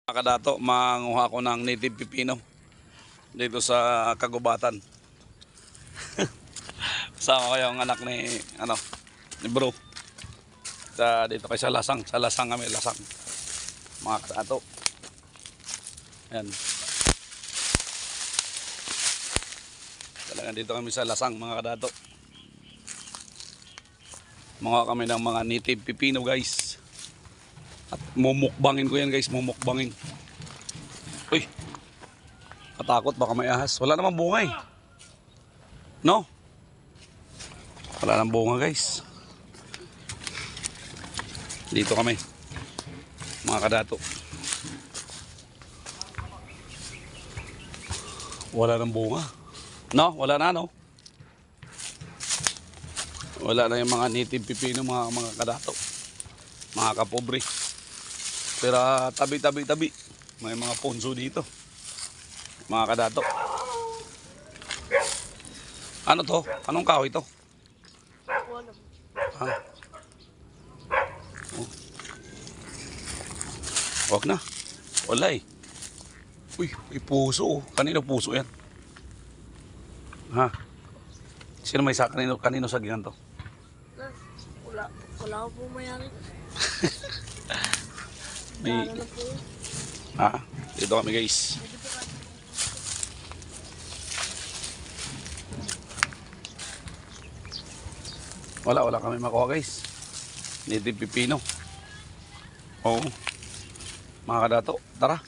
Kadato, manguha ko ng native pipino dito sa kagubatan. Kasama ko yung anak ni bro. Dito kay sa Lasang kami, Lasang. Mga kadato. Ayan. Talagang dito kami sa Lasang, mga kadato. Manguha kami ng mga native pipino, guys. At mumukbangin ko yan, guys, mumukbangin. Uy, katakot, baka may ahas. Wala namang bunga eh. No? Wala namang bunga, guys. Dito kami, mga kadato. Wala namang bunga. No? Wala na, no? Wala na yung mga native pipino, mga kadato. Mga kapobre. Pero tabi. May mga ponso dito. Mga kadato. Ano to? Anong kahoy to? Ha? Oh. Wag na. Wala eh. Uy, may puso. Kanino puso yan? Ha? Sino may sa kanino sa gigan to? Wala ko po mayari. May... Ha? Dito kami, guys. Wala kami makuha, guys. Native pipino. Oo. Mga kadato, tara.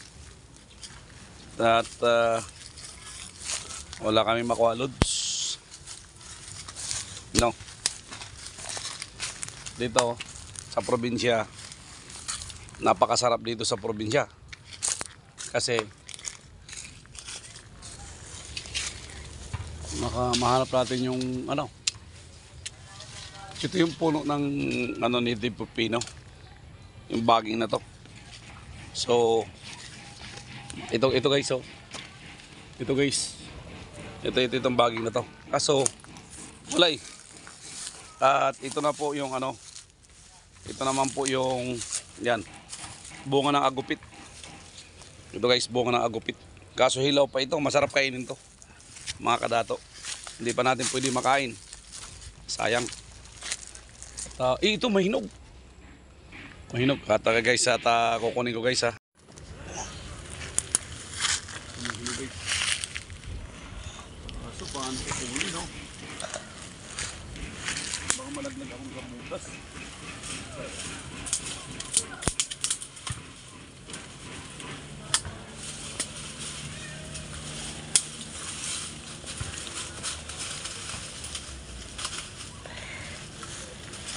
At wala kami makuha, lods. No. Dito sa probinsya, napakasarap dito sa probinsya. Kasi mahanap natin yung ito yung puno ng native pipino, yung baging na to. So ito guys, oh. Ito guys. Ito itong baging na to. Kaso wala eh. At ito na po yung ito naman po yung yan, bunga ng agupit. Ito guys, bunga ng agupit. Kaso hilaw pa ito, masarap kainin to, mga kadato. Hindi pa natin pwede makain. Sayang. Ito mahinog. Mahinog. Kata guys, at kukunin ko guys, ha. Mahinog guys. Kaso paano ko kukunin, no? Baka malaglag akong kamutas.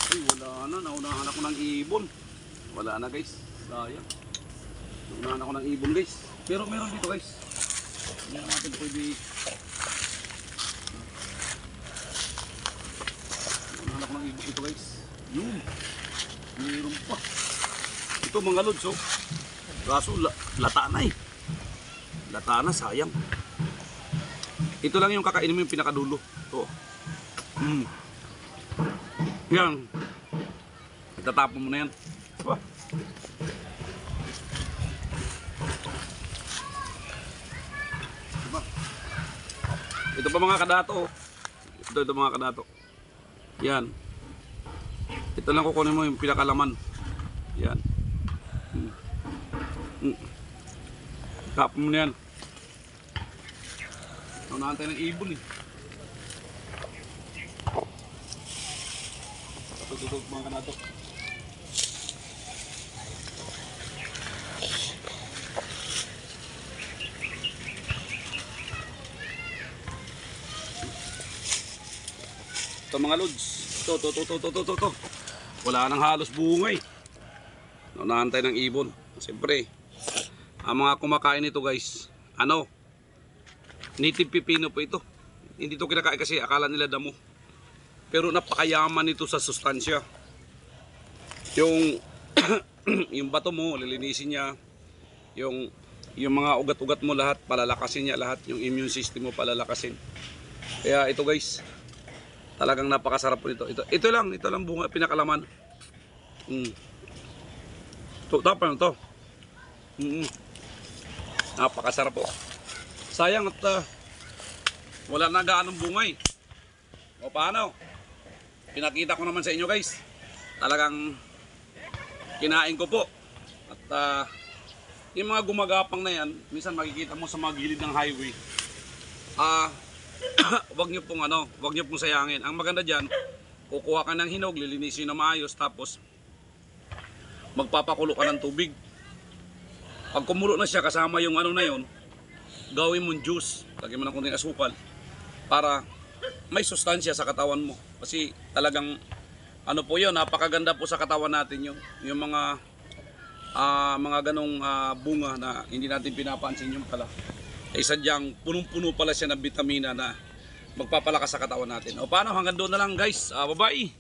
Ay, wala na. Naunahan ako ng ibon. Wala na, guys. Sayang. Naunahan ako ng ibon, guys. Pero meron dito, guys. Hindi natin pwede. Naunahan ako ng ibon dito, guys. Yun. Meron pa. Ito mga lods, oh. Kaso lata na eh. Lata na, sayang. Ito lang yung kakainin mo, yung pinakadulo. Ito. Yan. Itatapon mo na yan. Diba? Diba? Ito pa mga kadato. Ito mga kadato. Yan. Ito lang kukunin mo yung pinakalaman. Yan. Tapon mo na yan. Naunahan tayo ng ibon eh. Tututog mga kanato. Ito mga lods. Ito. Wala nang halos bunga eh. Naunahan tayo ng ibon. Siyempre, ang mga kumakain nito guys, native pipino po ito. Hindi ito kinakain kasi akala nila damo. Pero napakayaman nito sa sustansya. Yung yung bato mo, lilinisin niya. Yung mga ugat-ugat mo lahat, palalakasin niya lahat. Yung immune system mo palalakasin. Kaya ito guys, talagang napakasarap po nito. Ito lang bunga, pinakalaman. Ito, tapos na to. Napakasarap po. Sayang at wala na gaanong bungay. O paano? Pinakita ko naman sa inyo guys. Talagang kinain ko po. At yung mga gumagapang na yan, minsan makikita mo sa mga gilid ng highway. Wag niyo pong sayangin. Ang maganda diyan, kukuha ka ng hinog, lilinisin na maayos, tapos magpapakulo ka ng tubig. Pag kumulo na siya, kasama yung ano na yon, gawin mong juice, lagyan mo ng konting asukal para may sustansya sa katawan mo. Kasi talagang ano po yun, napakaganda po sa katawan natin yung mga ganong bunga na hindi natin pinapansin yung pala. Ay sadyang punong-puno pala siya ng bitamina na magpapalakas sa katawan natin. O paano, hanggang doon na lang guys. Bye-bye!